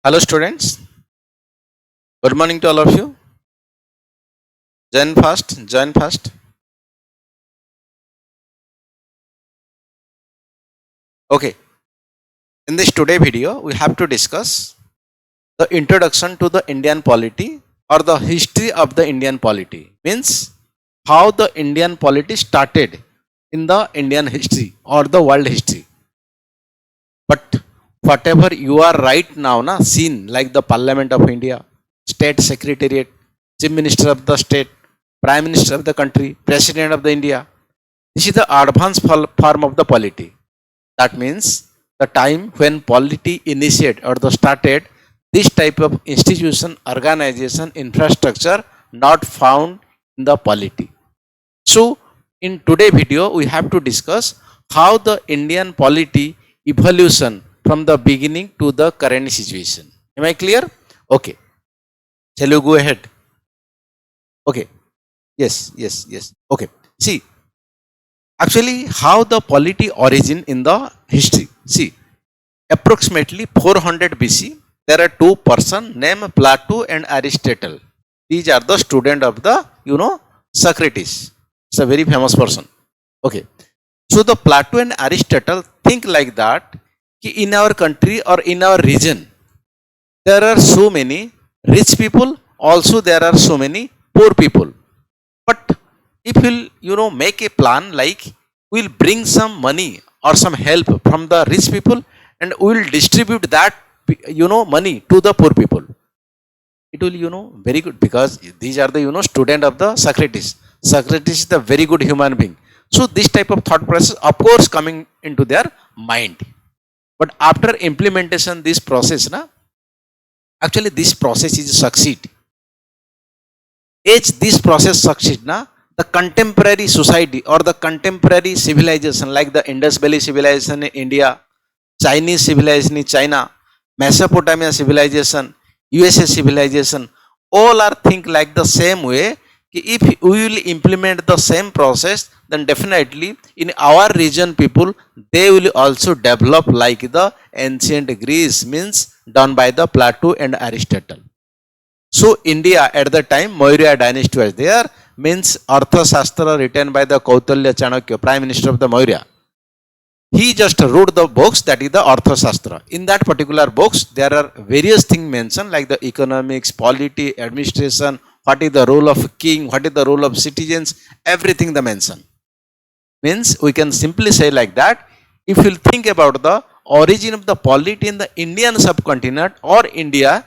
Hello students, good morning to all of you. Join fast. Okay, in this today video, we have to discuss the introduction to the Indian polity or the history of the Indian polity. Means how the Indian polity started in the Indian history or the world history. But whatever you are right now seen like the Parliament of India, State Secretariat, Chief Minister of the State, Prime Minister of the country, President of the India. This is the advanced form of the polity. That means the time when polity initiated or the started, this type of institution, organization, infrastructure not found in the polity. So in today video, we have to discuss how the Indian polity evolution from the beginning to the current situation. Am I clear? Okay. Shall we go ahead? Okay. Yes. Okay. See, actually how the polity origin in the history. See, approximately 400 BC, there are two persons named Plato and Aristotle. These are the student of the, Socrates. It's a very famous person. Okay. So the Plato and Aristotle think like that, in our country or in our region, there are so many rich people, also there are so many poor people. But if we'll, make a plan like we'll bring some money or some help from the rich people and we'll distribute that, money to the poor people. It will, very good because these are the, student of the Socrates. Socrates is the very good human being. So this type of thought process, of course, coming into their mind. But after implementation, this process, actually this process is succeed. As this process succeed, the contemporary society or the contemporary civilization like the Indus Valley civilization in India, Chinese civilization in China, Mesopotamia civilization, USA civilization, all are think like the same way. If we will implement the same process, then definitely in our region people, they will also develop like the ancient Greece, means done by the Plato and Aristotle. So India at the time, Maurya dynasty was there, means Arthashastra written by the Kautilya Chanakya, Prime Minister of the Maurya. He just wrote the books, that is the Arthashastra. In that particular books, there are various things mentioned like the economics, polity, administration, what is the role of king, what is the role of citizens, everything they mention. Means we can simply say like that, if you think about the origin of the polity in the Indian subcontinent or India,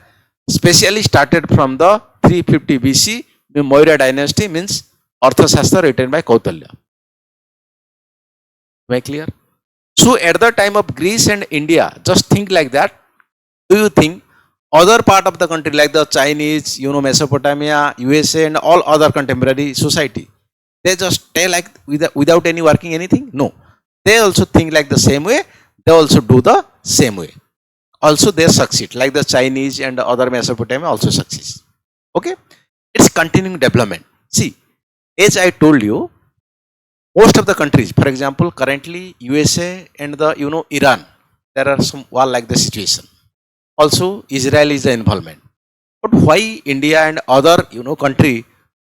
specially started from the 350 BC, the Maurya dynasty, means Arthashastra written by Kautilya. Very clear? So at the time of Greece and India, just think like that. Do you think other part of the country like the Chinese, Mesopotamia, USA and all other contemporary society, they just stay like without any working anything? No. They also think like the same way. They also do the same way. Also they succeed like the Chinese and other Mesopotamia also succeeds. Okay. It's continuing development. See, as I told you, most of the countries, for example, currently USA and the, Iran, there are some war like the situation. Also, Israel is the involvement. But why India and other, country,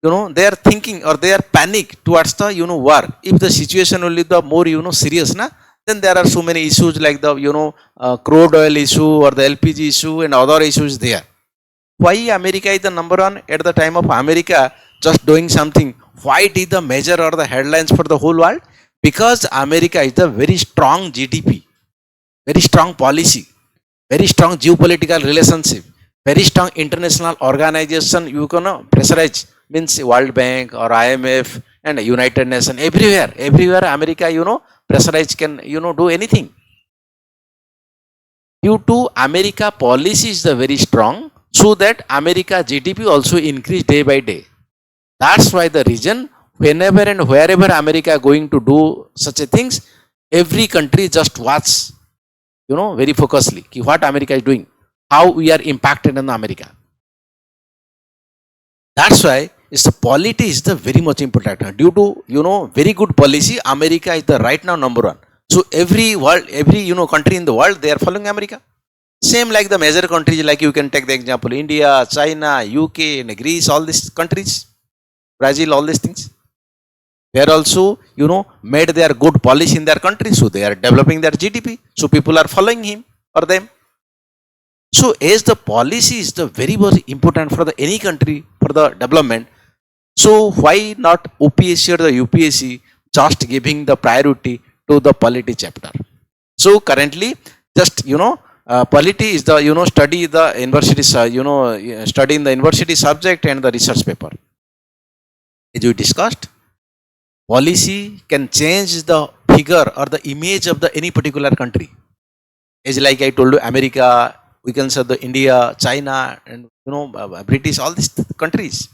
they are thinking or they are panic towards the, war. If the situation will be the more, serious, then there are so many issues like the, crude oil issue or the LPG issue and other issues there. Why America is the number one at the time of America just doing something? Why it is the measure or the headlines for the whole world? Because America is the very strong GDP, very strong policy, very strong geopolitical relationship, very strong international organization. You can pressurize, means World Bank or IMF and United Nations, everywhere America, pressurize can, do anything. Due to America policy is the very strong, so that America GDP also increase day by day. That's why the region, whenever and wherever America going to do such a things, every country just watch, very focusedly, what America is doing, how we are impacted in America. That's why the polity is the very much important. Due to, very good policy, America is the right now number one. So every country in the world, they are following America. Same like the major countries, like you can take the example India, China, UK, and Greece, all these countries, Brazil, all these things. They are also, made their good policy in their country, so they are developing their GDP. So people are following him or them. So as the policy is the very, very important for the any country for the development. So why not OPSC or the UPSC just giving the priority to the polity chapter? So currently, just polity is the study the university studying the university subject and the research paper. As we discussed, policy can change the figure or the image of the any particular country. As like I told you, America, we can say the India, China, and British, all these countries.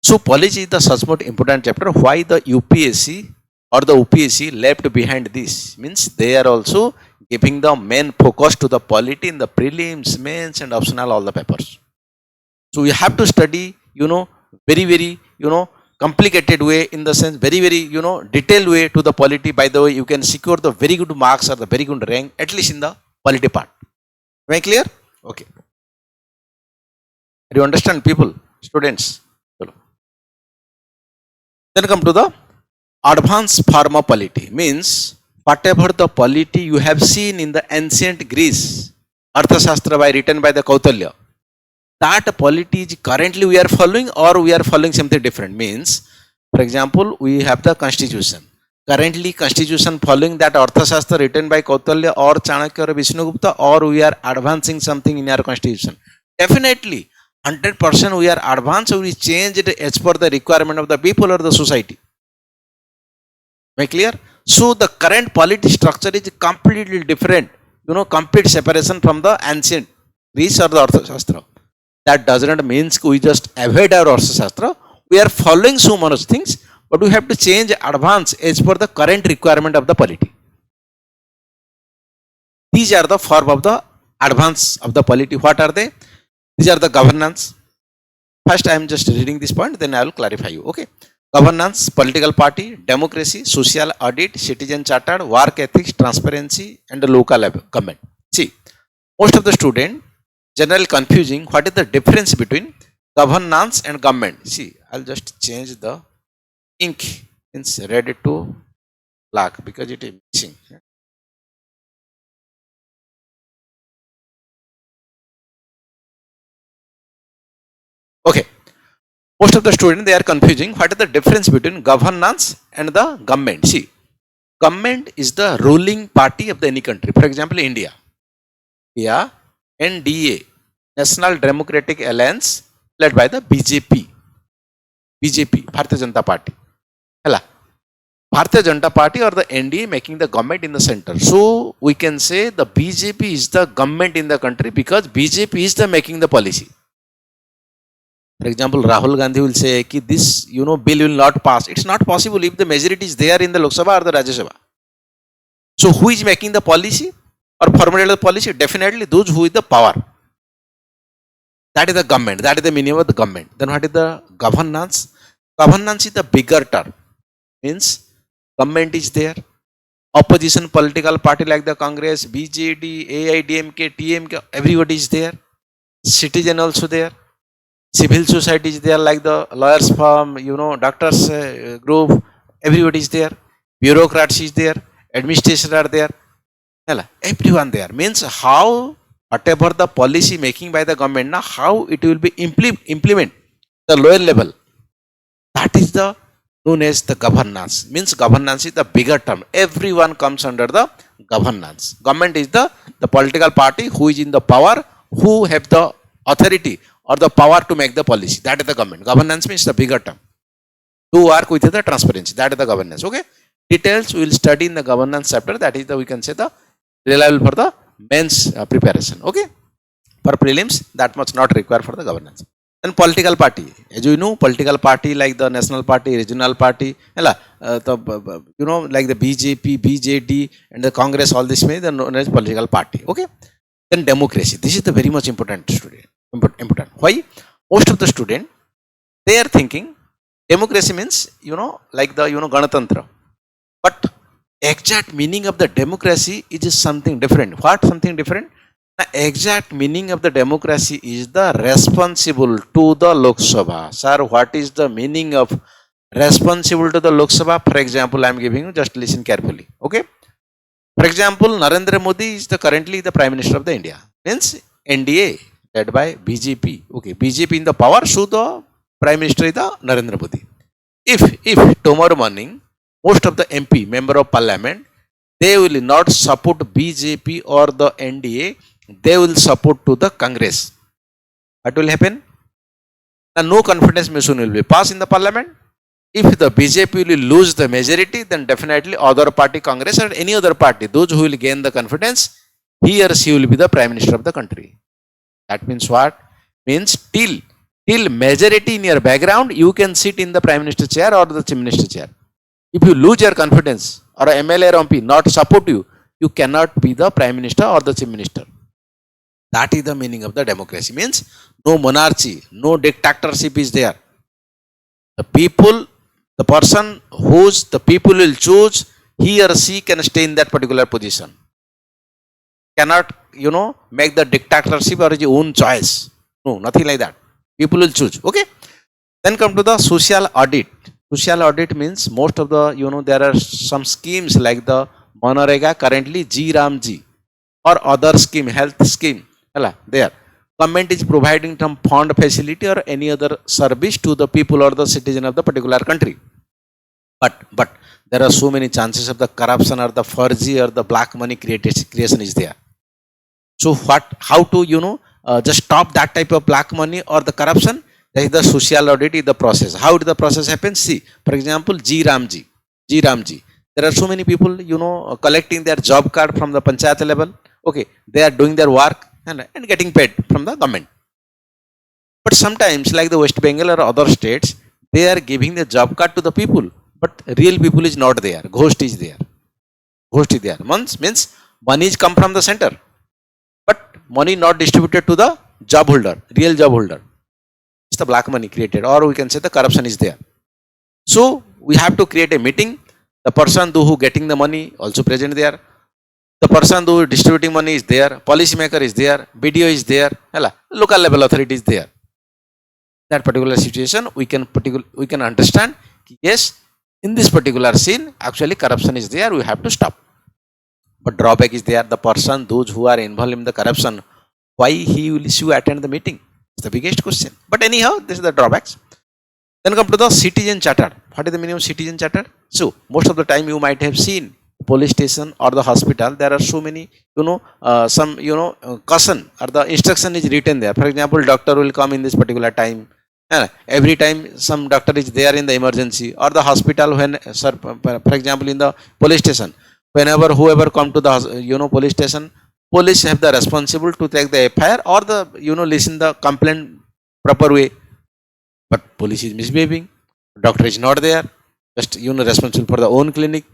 So policy is the such much important chapter. Why the UPSC or the OPSC left behind this? Means they are also giving the main focus to the polity in the prelims, mains, and optional all the papers. So you have to study, very, very, complicated way, in the sense very, very, detailed way to the polity. By the way, you can secure the very good marks or the very good rank, at least in the polity part. Am I clear? Okay. Do you understand, people, students? Then come to the advanced form of polity. Means whatever the polity you have seen in the ancient Greece, Arthashastra written by the Kautilya, that polity is currently we are following, or we are following something different. Means, for example, we have the constitution. Currently constitution following that Arthashastra written by Kautilya or Chanakya or Vishnugupta, or we are advancing something in our constitution. Definitely 100% we are advanced, we change it as per the requirement of the people or the society. Am I clear? So the current polity structure is completely different, complete separation from the ancient Greece or the Arthashastra. That does not mean we just avoid our Arthashastra. We are following so much things, but we have to change, advance as per the current requirement of the polity. These are the form of the advance of the polity. What are they? These are the governance. First I am just reading this point, then I will clarify you. Okay. Governance, political party, democracy, social audit, citizen chartered, work ethics, transparency, and the local government. See, most of the student generally confusing what is the difference between governance and government. See, I'll just change the ink, it's ready to black because it is missing. Okay. Most of the students, they are confusing what is the difference between governance and the government. See, government is the ruling party of the any country. For example, India. Yeah, NDA, National Democratic Alliance, led by the BJP, Bharatiya Janata Party. Hela, Bharatiya Janata Party or the NDA making the government in the center. So we can say the BJP is the government in the country because BJP is the making the policy. For example, Rahul Gandhi will say कि this bill will not pass. It's not possible if the majority is there in the Lok Sabha or the Rajya Sabha. So who is making the policy or formulating the policy? Definitely those who is the power. That is the government. That is the meaning of the government. Then what is the governance? Governance is the bigger term. Means government is there. Opposition political party like the Congress, BJD, AIDMK, TMK, everybody is there. Citizen also there. Civil society is there like the lawyers firm, doctors group, everybody is there. Bureaucrats is there. Administration are there. Everyone there. Means how, whatever the policy making by the government, now how it will be implement the lower level. That is the known as the governance. Means governance is the bigger term. Everyone comes under the governance. Government is the political party who is in the power, who have the authority or the power to make the policy. That is the government. Governance means the bigger term. To work with the transparency. That is the governance. Okay. Details we will study in the governance chapter. That is the, we can say, the reliable for the mains preparation. Okay. For prelims, that much not required for the governance. Then political party. As you know, political party like the national party, regional party, like the BJP, BJD, and the Congress, all this may the known as political party. Okay. Then democracy. This is the very much important student. Important. Why? Most of the student, they are thinking democracy means, like the, Ganatantra. But exact meaning of the democracy is something different. What something different? The exact meaning of the democracy is the responsible to the Lok Sabha. Sir, what is the meaning of responsible to the Lok Sabha? For example, I am giving you, just listen carefully. Okay. For example, Narendra Modi is currently the Prime Minister of the India. Means NDA led by BJP. Okay, BJP in the power, so the Prime Minister is the Narendra Modi. If tomorrow morning most of the MP, Member of Parliament, they will not support BJP or the NDA, they will support to the Congress. What will happen? The no confidence motion will be passed in the Parliament. If the BJP will lose the majority, then definitely other party, Congress or any other party, those who will gain the confidence, he or she will be the Prime Minister of the country. That means what? Means till majority in your background, you can sit in the Prime Minister chair or the Chief Minister chair. If you lose your confidence or a MLA or MP not support you, you cannot be the Prime Minister or the Chief Minister. That is the meaning of the democracy. Means no monarchy, no dictatorship is there. The people, the person whose the people will choose, he or she can stay in that particular position. Cannot, make the dictatorship or his own choice. No, nothing like that. People will choose. Okay. Then come to the social audit. Social audit means most of the, there are some schemes like the Manarega, currently G Ramji, or other scheme, health scheme. There. Government is providing some fund facility or any other service to the people or the citizen of the particular country. But there are so many chances of the corruption or the furgy or the black money creation is there. So how to, just stop that type of black money or the corruption? That is the social audit is the process. How did the process happen? See, for example, G Ramji. There are so many people, collecting their job card from the panchayat level. Okay, they are doing their work and getting paid from the government. But sometimes, like the West Bengal or other states, they are giving the job card to the people, but real people is not there. Ghost is there. Means money is come from the center, but money not distributed to the job holder, real job holder. It's the black money created, or we can say the corruption is there. So we have to create a meeting. The person who getting the money also present there. The person who distributing money is there. Policy maker is there. BDO is there. Local level authority is there. That particular situation we can understand. Yes, in this particular scene, actually corruption is there. We have to stop. But drawback is there. The person, those who are involved in the corruption, why he will issue attend the meeting? It's the biggest question. But anyhow, this is the drawbacks. Then come to the citizen charter. What is the meaning of citizen charter? So most of the time you might have seen police station or the hospital. There are so many, some caution or the instruction is written there. For example, doctor will come in this particular time. Every time some doctor is there in the emergency, or the hospital when, for example, in the police station, whenever whoever come to the police station, police have the responsible to take the FIR or the listen the complaint proper way. But police is misbehaving. Doctor is not there. Just responsible for the own clinic.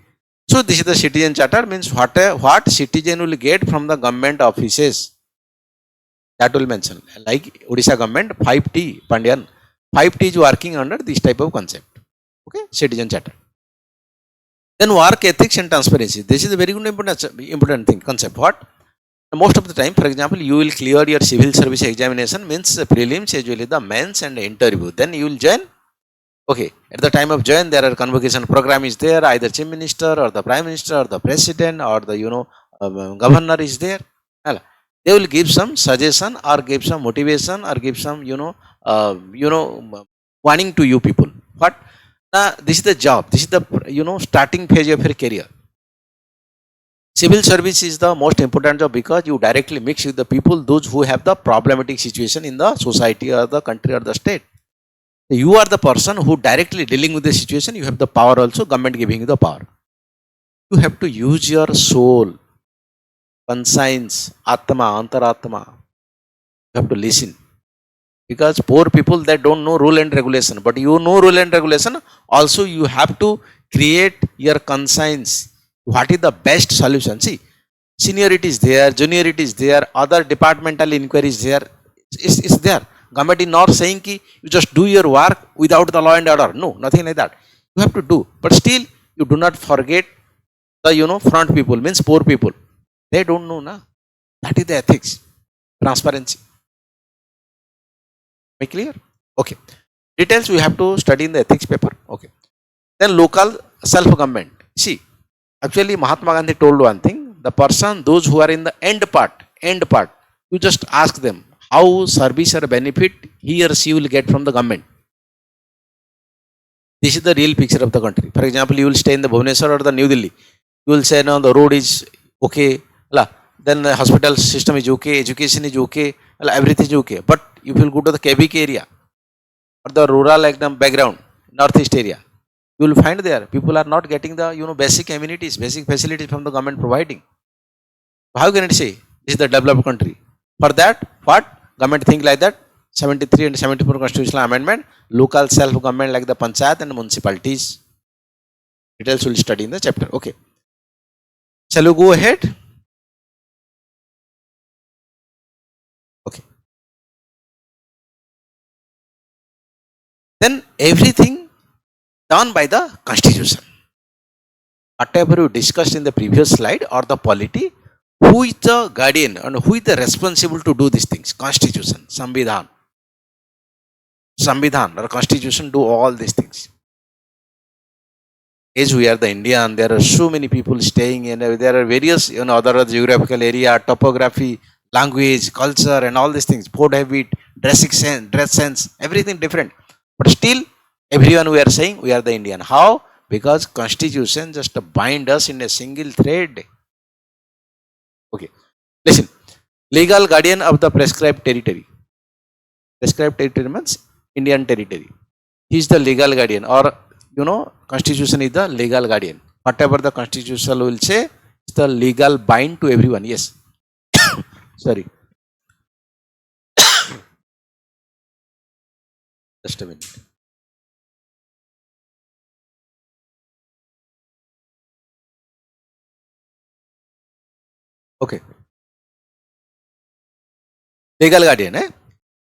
So this is the citizen charter. Means what citizen will get from the government offices. That will mention. Like Odisha government 5T Pandian. 5T is working under this type of concept. Okay, citizen charter. Then work ethics and transparency. This is a very good important thing, concept. What? Most of the time, for example, you will clear your civil service examination, means prelims, usually the mains and the interview. Then you will join. Okay, at the time of join, there are convocation program is there. Either chief minister or the prime minister or the president or the governor is there. They will give some suggestion or give some motivation or give some warning to you people. What? This is the job. This is the starting phase of your career. Civil service is the most important job because you directly mix with the people, those who have the problematic situation in the society or the country or the state. You are the person who directly dealing with the situation. You have the power also, government giving you the power. You have to use your soul, conscience, atma, antaratma. You have to listen. Because poor people, they don't know rule and regulation. But you know rule and regulation. Also, you have to create your conscience. What is the best solution? See, seniority is there, juniority is there, other departmental inquiries there. It's there. Government is not saying ki you just do your work without the law and order. No, nothing like that. You have to do. But still, you do not forget the front people, means poor people. They don't know, na. That is the ethics. transparency. Make clear? Okay. Details we have to study in the ethics paper. Okay. Then local self-government. See, actually Mahatma Gandhi told one thing. The person, those who are in the end part, you just ask them how service or benefit he or she will get from the government. This is the real picture of the country. For example, you will stay in the Bhubaneswar or the New Delhi. You will say, no, the road is okay. Then the hospital system is okay, education is okay, everything is okay. But if you will go to the KBK area or the rural background, northeast area, you will find there people are not getting the basic amenities, basic facilities from the government providing. How can it say this is the developed country? For that, what government think like that? 73 and 74 constitutional amendment, local self-government like the panchayat and municipalities. Details will study in the chapter. Okay. Shall we go ahead? Okay. Then everything done by the constitution. Whatever you discussed in the previous slide or the polity, who is the guardian and who is the responsible to do these things? Constitution, Samvidhan or constitution do all these things. As we are the Indian, there are so many people staying in, there are various other geographical area, topography, language, culture and all these things, food habit, dress sense, everything different. But still, everyone we are saying we are the Indian. How? Because constitution just bind us in a single thread. Okay. Listen. Legal guardian of the prescribed territory. Prescribed territory means Indian territory. He is the legal guardian, or constitution is the legal guardian. Whatever the constitution will say, is the legal bind to everyone. Yes. Sorry. Just a minute. Okay. Legal guardian,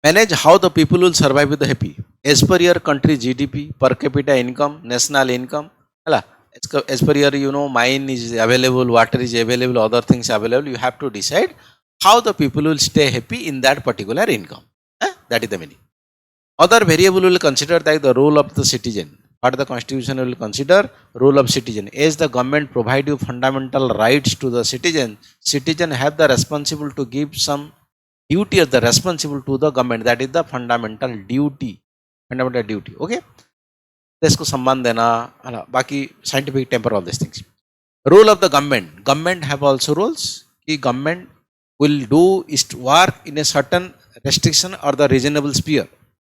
manage how the people will survive with the happy. As per your country GDP, per capita income, national income, as per your mine is available, water is available, other things available, you have to decide how the people will stay happy in that particular income. That is the meaning. Other variable will consider like the role of the citizen. What the constitution will consider? Role of citizen. As the government provide you fundamental rights to the citizen have the responsible to give some duty of the responsible to the government. That is the fundamental duty. Okay. इसको सम्मान देना, बाकी scientific temper, all these things. Role of the government. Government have also roles. कि government will do its work in a certain restriction or the reasonable sphere.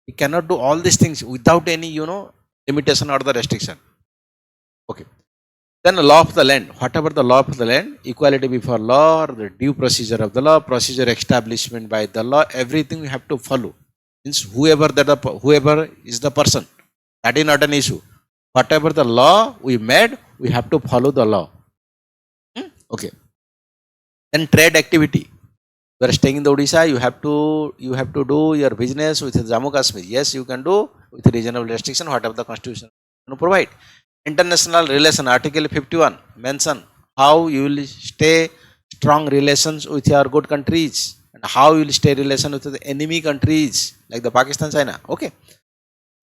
It cannot do all these things without any limitation or the restriction. Okay. Then the law of the land. Whatever the law of the land, equality before law, or the due procedure of the law, procedure establishment by the law, everything we have to follow. Means whoever is the person, that is not an issue. Whatever the law we made, we have to follow the law. Okay. Then trade activity. You are staying in the Odisha, you have to do your business with Jammu Kashmir. Yes, you can do with reasonable restriction, whatever the constitution provide. International relation, Article 51 mention how you will stay strong relations with your good countries and how you will stay relation with the enemy countries like the Pakistan, China. Okay.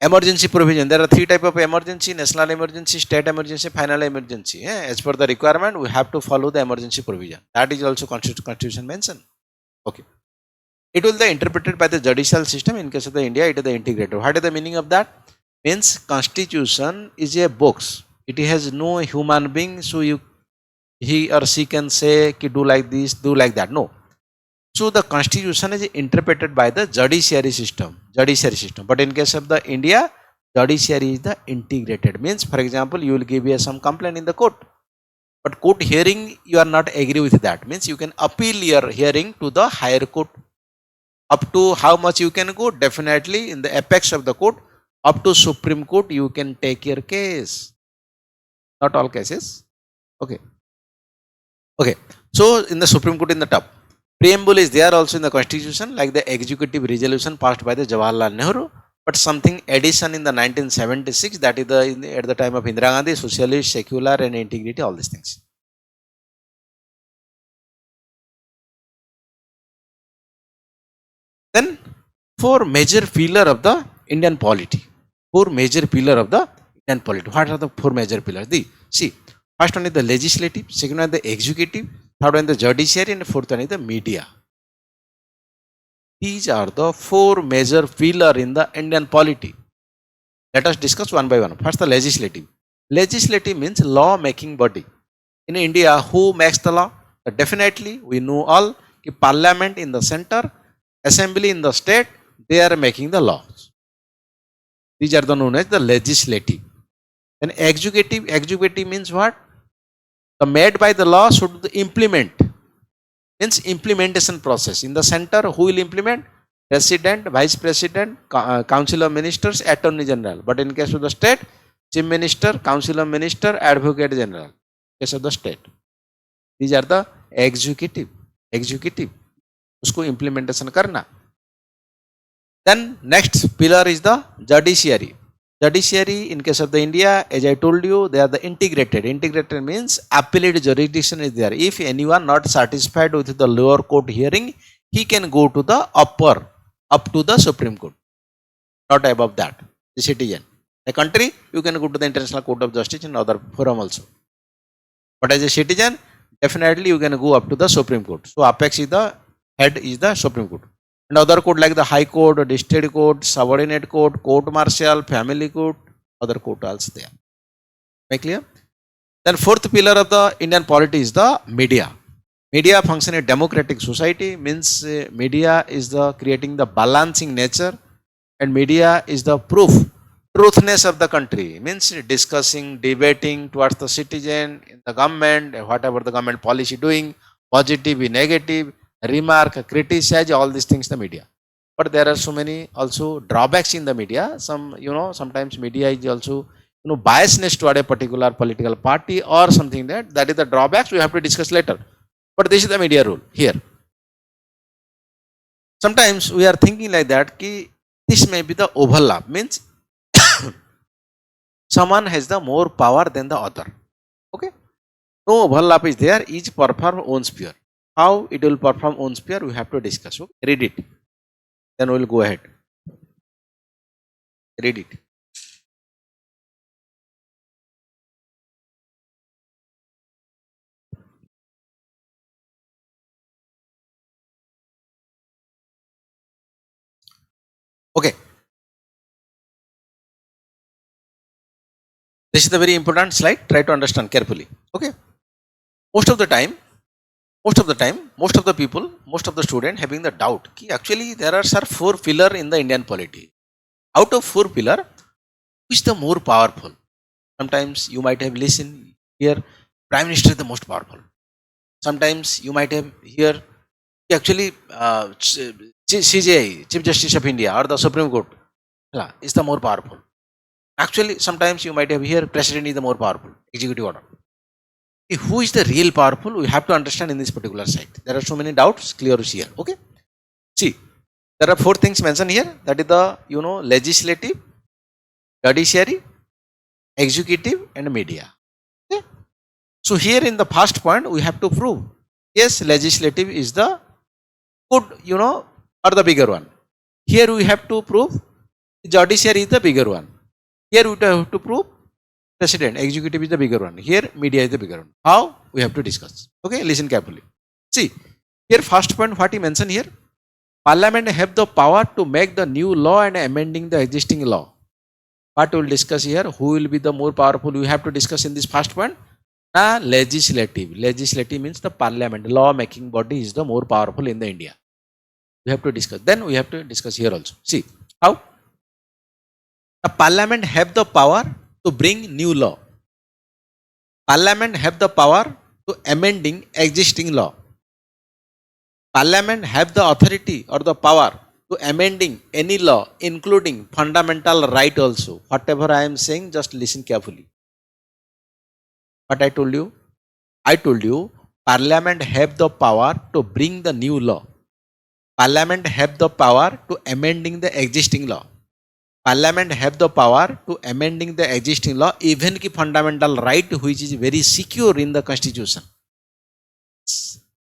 Emergency provision. There are three types of emergency: national emergency, state emergency, final emergency. As per the requirement, we have to follow the emergency provision. That is also constitution mentioned. Okay. It will be interpreted by the judicial system. In case of the India, it is the integrated. What is the meaning of that? Means constitution is a box. It has no human being, so he or she can say do like this, do like that. No. So the constitution is interpreted by the judiciary system. But in case of the India, judiciary is the integrated. Means, for example, you will give some complaint in the court. But court hearing, you are not agree with that. Means you can appeal your hearing to the higher court. Up to how much you can go? Definitely in the apex of the court. Up to Supreme Court, you can take your case. Not all cases. Okay. Okay. So in the Supreme Court in the top. Preamble is there also in the constitution, like the executive resolution passed by the Jawaharlal Nehru. But something addition in the 1976, that is at the time of Indira Gandhi, socialist, secular and integrity, all these things. four major pillar of the Indian polity. Four major pillar of the Indian polity. What are the four major pillars? See, first one is the legislative, second one is the executive, third one is the judiciary, and fourth one is the media. These are the four major pillar in the Indian polity. Let us discuss one by one. First, the legislative. Legislative means law making body. In India, who makes the law? Definitely, we know all parliament in the center, assembly in the state, they are making the laws. These are the known as the legislative. Then executive. Executive means what? The made by the law should implement. Means implementation process. In the center, who will implement? President, Vice President, Council of Ministers, Attorney General. But in case of the state, Chief Minister, Council of Minister, Advocate General. In case of the state. These are the executive. Executive. Usko implementation karna. Then next pillar is the judiciary. Judiciary in case of the India, as I told you, they are the integrated. Integrated means appellate jurisdiction is there. If anyone not satisfied with the lower court hearing, he can go to the upper, up to the Supreme Court. Not above that. The citizen. A country, you can go to the International Court of Justice in other forum also. But as a citizen, definitely you can go up to the Supreme Court. So apex is the head is the Supreme Court. And other court like the High Court, District Court, Subordinate Court, Court Martial, Family Court, other court also there. Make clear? Then fourth pillar of the Indian polity is the media. Media function in democratic society means media is the creating the balancing nature, and media is the truthness of the country. Means discussing, debating towards the citizen, in the government, whatever the government policy doing, positive, negative, remark, criticize, all these things the media. But there are so many also drawbacks in the media. Some, sometimes media is also, biasness toward a particular political party or something that is the drawbacks we have to discuss later. But this is the media rule here. Sometimes we are thinking like that, ki this may be the overlap, means someone has the more power than the other. Okay? No overlap is there, each perform own sphere. How it will perform own sphere, we have to discuss. Okay? Read it. Then we will go ahead. Read it. Okay. This is the very important slide. Try to understand carefully. Okay. Most of the people, most of the students having the doubt. Actually, there are four pillars in the Indian polity. Out of four pillars, which is the more powerful? Sometimes you might have listened here, Prime Minister is the most powerful. Sometimes you might have here, actually, CJI, Chief Justice of India or the Supreme Court is the more powerful. Actually, sometimes you might have here, President is the more powerful, executive order. Who is the real powerful? We have to understand in this particular site. There are so many doubts, clear here. Okay. See, there are four things mentioned here. That is the, legislative, judiciary, executive, and media. Okay. So here in the first point, we have to prove, yes, legislative is the good, or the bigger one. Here we have to prove judiciary is the bigger one. Here we have to prove president, executive is the bigger one. Here media is the bigger one. How? We have to discuss. Okay, listen carefully. See, here first point what he mentioned here. Parliament have the power to make the new law and amending the existing law. What we will discuss here, who will be the more powerful, we have to discuss in this first point. Legislative. Legislative means the parliament, law making body is the more powerful in the India. We have to discuss. Then we have to discuss here also. See, how? The parliament have the power to bring new law. Parliament have the power to amending existing law. Parliament have the authority or the power to amending any law, including fundamental right also. Whatever I am saying, just listen carefully. What I told you? I told you, Parliament have the power to bring the new law. Parliament have the power to amending the existing law. Parliament have the power to amending the existing law, even ki fundamental right which is very secure in the constitution.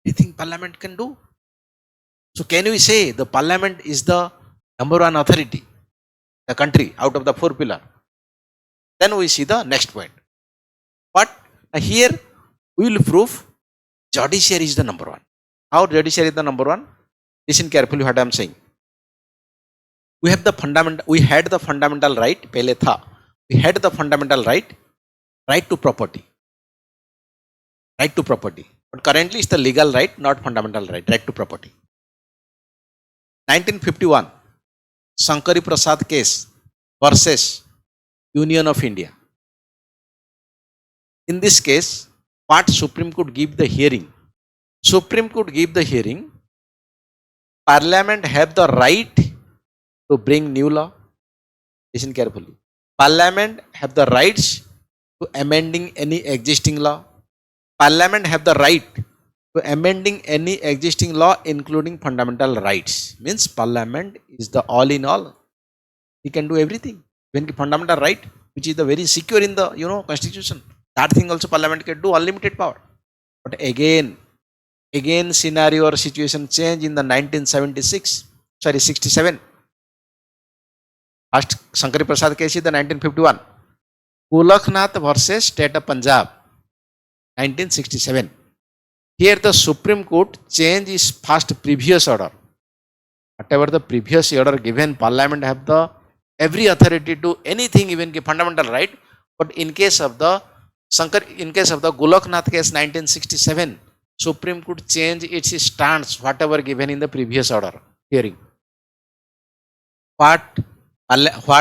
You think Parliament can do? So can we say the Parliament is the number one authority, the country out of the four pillar. Then we see the next point. But here we will prove judiciary is the number one. How judiciary is the number one? Listen carefully what I am saying. We have the fundamental. We had the fundamental right. पहले था. We had the fundamental right to property. Right to property. But currently it's the legal right, not fundamental right to property. 1951, Shankari Prasad case versus Union of India. In this case, what Supreme Court give the hearing? Supreme Court give the hearing. Parliament have the right to bring new law. Listen carefully. Parliament have the rights to amending any existing law. Parliament have the right to amending any existing law, including fundamental rights. Means Parliament is the all in all. He can do everything. When fundamental right, which is the very secure in the Constitution, that thing also Parliament can do unlimited power. But again scenario or situation change in the 67. First Shankari Prasad case is the 1951. Golaknath versus State of Punjab, 1967. Here the Supreme Court change is first previous order. Whatever the previous order given, Parliament have the every authority to anything, even fundamental right. But in case of the Golaknath case 1967, Supreme Court change its stance, whatever given in the previous order hearing. What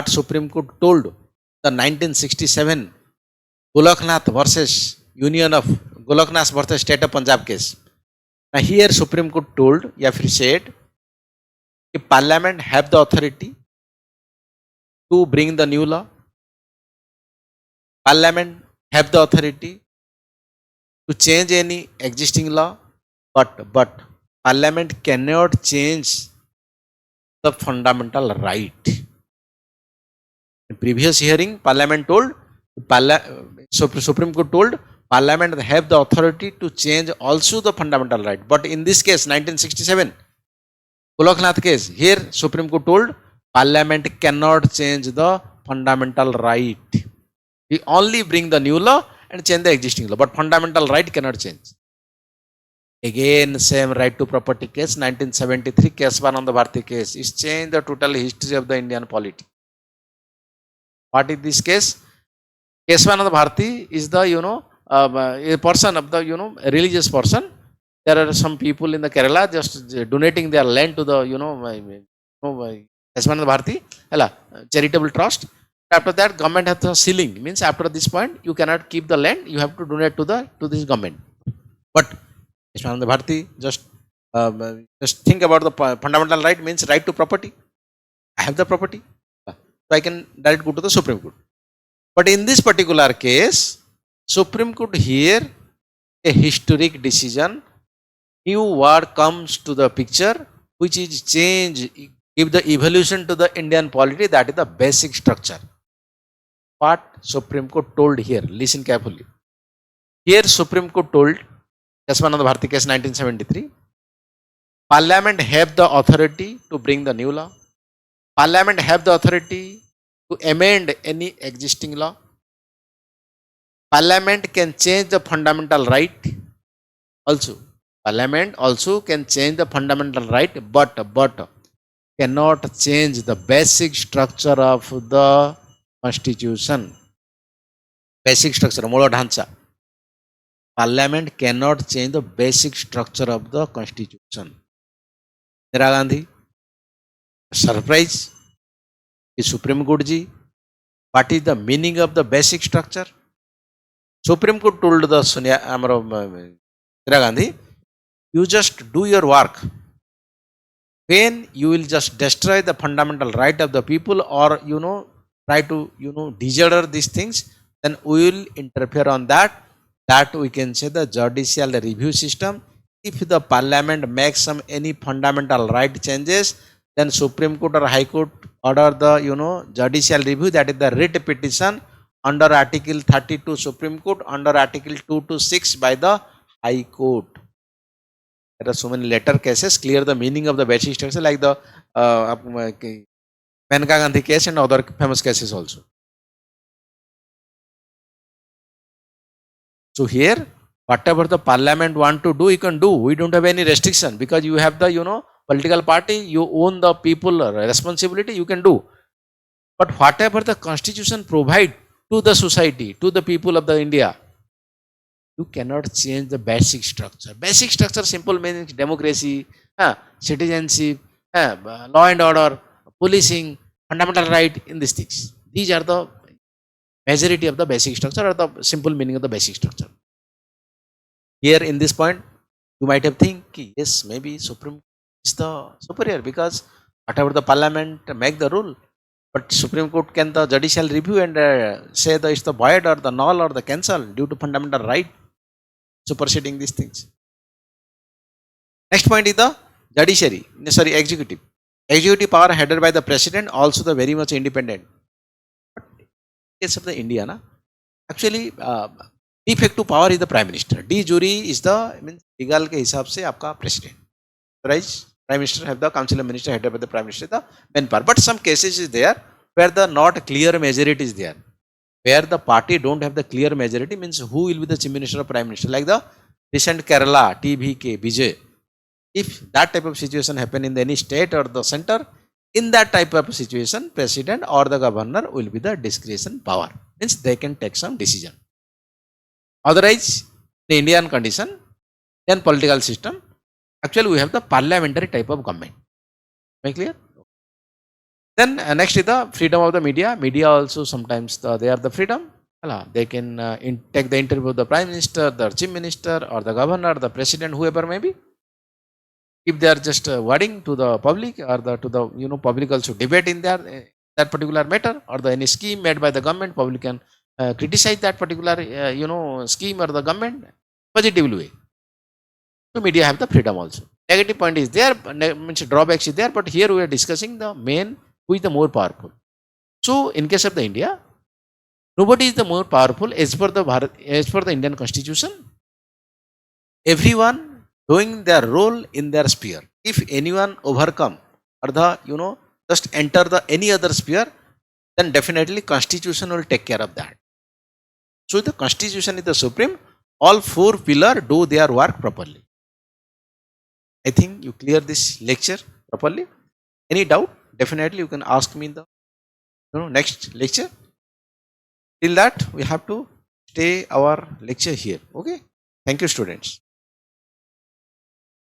Supreme Court told the 1967 Golaknath versus Union of Golaknath versus State of Punjab case. Now here Supreme Court told, said, Parliament have the authority to bring the new law. Parliament have the authority to change any existing law, but Parliament cannot change the fundamental right. In previous hearing, Parliament told, Supreme Court told, Parliament have the authority to change also the fundamental right. But in this case, 1967, Golaknath case, here Supreme Court told, Parliament cannot change the fundamental right. We only bring the new law and change the existing law, but fundamental right cannot change. Again, same right to property case, 1973, Keswananda Bharti case, is changed the total history of the Indian polity. What is this case? Keswananda Bharti is the, a person of the, religious person. There are some people in the Kerala just donating their land to the, Keswananda Bharti, charitable trust. After that, government has the ceiling. Means after this point, you cannot keep the land. You have to donate to this government. But Keswananda Bharti just think about the fundamental right, means right to property. I have the property, so I can directly go to the Supreme Court. But in this particular case, Supreme Court here a historic decision. New word comes to the picture, which is change, give the evolution to the Indian polity. That is the basic structure. What Supreme Court told here, listen carefully. Here Supreme Court told, Keswananda Bharti case 1973, Parliament have the authority to bring the new law. Parliament have the authority to amend any existing law. Parliament can change the fundamental right also. Parliament also can change the fundamental right, but cannot change the basic structure of the Constitution. Basic structure, Molo Dhancha. Parliament cannot change the basic structure of the Constitution. Indira Gandhi, surprise, is Supreme Court ji, what is the meaning of the basic structure? Supreme Court told the Indira Gandhi, you just do your work. When you will just destroy the fundamental right of the people, or try to disorder these things, then we will interfere on that. That we can say the judicial review system. If the Parliament makes any fundamental right changes, then Supreme Court or High Court order the judicial review. That is the writ petition under Article 32 Supreme Court, under Article 2 to 6 by the High Court. There are so many letter cases clear the meaning of the basic structure, like the Maneka Gandhi case and other famous cases also. So here, whatever the parliament want to do, you can do. We don't have any restriction because you have the, political party, you own the people responsibility, you can do. But whatever the constitution provide to the society, to the people of the India, you cannot change the basic structure. Basic structure simple means democracy, citizenship, law and order, policing, fundamental right in these things. These are the majority of the basic structure or the simple meaning of the basic structure. Here in this point, you might have think, yes, maybe Supreme is the superior because whatever the parliament make the rule, but Supreme Court can the judicial review and say that it's the void or the null or the cancel due to fundamental right superseding these things. Next point is the judiciary, executive. Executive power headed by the president, also the very much independent. But in case of the India, actually de facto power is the prime minister. De jure is the legal के हिसाब से आपका president. Right? Prime minister have the council of minister headed by the prime minister the main power. But some cases is there where the not clear majority is there. Where the party don't have the clear majority means who will be the chief minister or prime minister. Like the recent Kerala, TVK, Vijay. If that type of situation happen in any state or the center, in that type of situation, president or the governor will be the discretion power. Means they can take some decision. Otherwise, the Indian condition, then political system, actually we have the parliamentary type of government. Make clear? Then next is the freedom of the media. Media also sometimes they are the freedom. They can take the interview of the prime minister, the chief minister, or the governor, the president, whoever may be. If they are just wording to the public or to the public also debate in that particular matter or any scheme made by the government, public can criticize that particular scheme or the government positive way. So media have the freedom also. Negative point is there, means drawbacks is there, but here we are discussing the main who is the more powerful. So in case of the India, nobody is the more powerful as per the Indian Constitution. Everyone doing their role in their sphere. If anyone overcome or just enter the any other sphere, then definitely Constitution will take care of that. So the Constitution is the supreme. All four pillars do their work properly. I think you clear this lecture properly. Any doubt? Definitely you can ask me in the next lecture. Till that we have to stay our lecture here. Okay. Thank you, students.